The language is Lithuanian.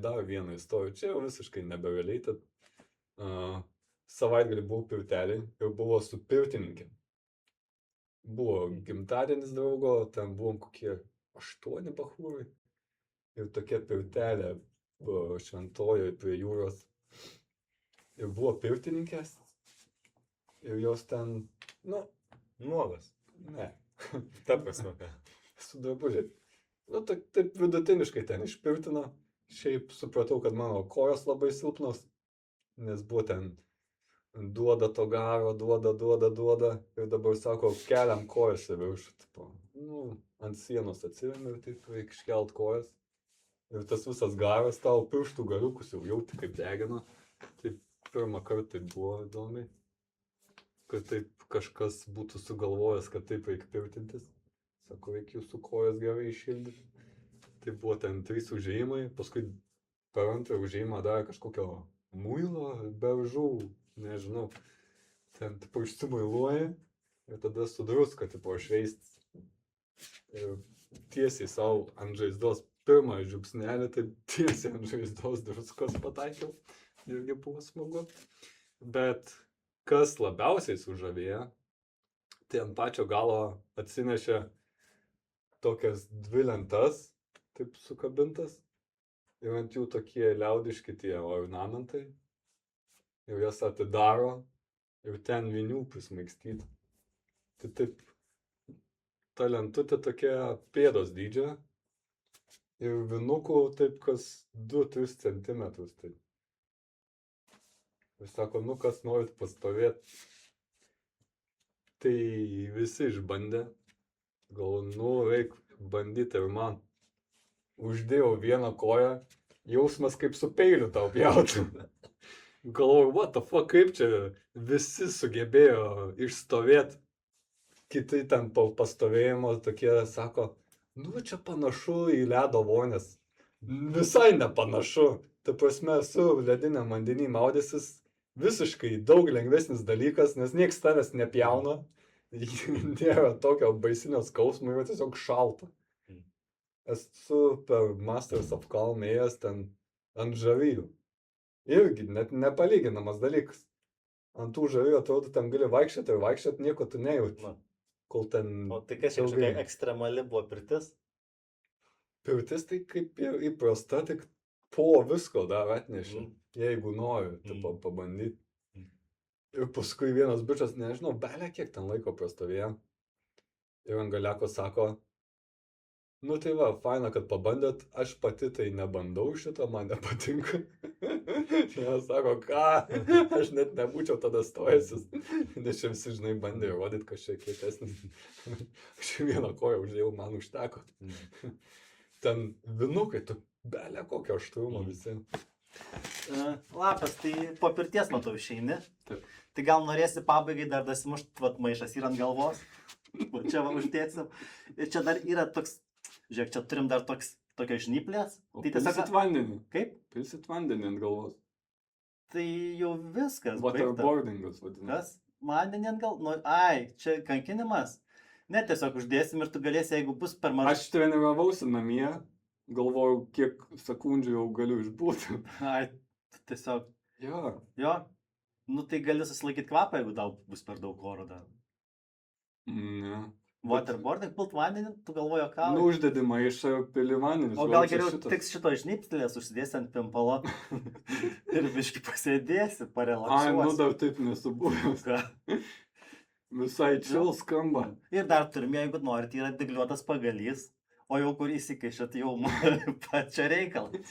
dar vieną istoriją. Čia jau visiškai neberelated. Savaitgalį buvau pirtelį ir buvo su pirtininkė. Buvo gimtadienis draugo, ten buvom kokie 8 bachūrai. Ir tokia pirtelė buvo Šventojoje prie jūros. Ir buvo pirtininkės. Ir jos ten, Nuogas. ne, Ta prasme. su drabužiai. Taip vidutiniškai ten išpirtino. Šiaip supratau, kad mano kojos labai silpnos, nes buvo ten duoda to garo, duoda. Ir dabar sako, keliam kojas į viršų. Tipo, ant sienos atsirėmė ir taip reikia iškelt kojas. Ir tas visas garas tavo pirštų galiukus jau jauti kaip degino. Taip pirmą kartą taip buvo įdomiai. Kad taip kažkas būtų sugalvojęs, kad taip reikia pirtintis. Sako, reikia jūsų kojas gerai iššildyti. Tai buvo ten 3 užėjimai, paskui per antrą užėjimą dar kažkokio muilo, beržų, nežinau. Ten tipo išsimailuoja ir tada su druska tipo šveistis. Ir tiesiai savo ant žaizdos pirmą žiupsnelį, tai tiesiai ant žaizdos druskos pataikiau. Irgi buvo smagu. Bet kas labiausiai sužavėjo, tai ant pačio galo atsinešė tokias 2 lentas, taip sukabintas, ir ant jų tokie liaudiški tie ornamentai, ir jas atidaro, ir ten vinių prismaigstyta. Tai taip, ta lentutė tokia pėdos dydžio, ir vinukų taip kas 2-3 centimetrus. Taip. Ir sako, kas norit pastovėti. Tai visi išbandė. Galvoju, reik bandyti ir man. Uždėjau vieną koją, jausmas kaip su peiliu tau pjauti. Galvoju, what the fuck, kaip čia visi sugebėjo išstovėti. Kiti ten po pastovėjimo tokie sako, čia panašu į ledo vonės. Visai nepanašu. Ta prasme, su lediniam vandenį maudysis visiškai daug lengvesnis dalykas, nes nieks tavęs nepjauna. Nėra tokio baisinio skausmo, yra tiesiog šalta. Esu per Masters of Calm ėjęs ten ant žaryjų. Irgi net nepalyginamas dalykas. Ant tų žaryjų atrodo, ten gali vaikščioti ir vaikščioti, nieko tu nejauti. Kol ten... O tai kas jau kažkokia ekstremali buvo pirtis? Pirtis tai kaip ir įprasta, tik po visko dar atneši, jeigu nori pabandyti. Ir paskui vienas bičas, nežinau, belė kiek ten laiko prastovėjo. Ir ant galiako sako, tai va, faina, kad pabandėt, aš pati tai nebandau šito, man nepatinka. Jie sako, ką, aš net nebūčiau tada stojasis, nes čia visi, žinai, bandė įrodyti, kad čia kietesnis. Aš vieną koją uždėjau, man užteko. Ten vinukai, tu belė kokio aštrumo visi. Lapas, tai po pirties matau išeini. Taip. Tai gal norėsi pabaigai dar dasimušt, maišas yra ant galvos. Čia va uždėsim. Ir čia dar yra toks, žiūrėk, čia turim dar tokia žnyplės. O tai pilsit vandenį. Kaip? Pilsit vandenį ant galvos. Tai jau viskas. Waterboardingas vadinasi. Kas? Vandenį ant galvos? Čia kankinimas. Ne, tiesiog uždėsim ir tu galėsi, jeigu bus per mažai. Aš treniravausi namie, galvojau, kiek sekundžių jau galiu išbūti. Tiesiog. Jo. Tai gali susilaikyti kvapą, jeigu tau bus per daug oro dar. Ne. Waterboarding, pult vandenį, tu galvojo ką? Uždedi maišą ir pili vandenį. O gal geriau tiks šito žnypstelės užsidėsi ant pimpalo ir biškį pasėdėsi, parelaksuosi. Dar taip nesubūręs. Visai chill skamba. Ir dar turim, jeigu norit, yra dygliuotas pagalys, o jau kur įsikaišat, jau pačia reikalas.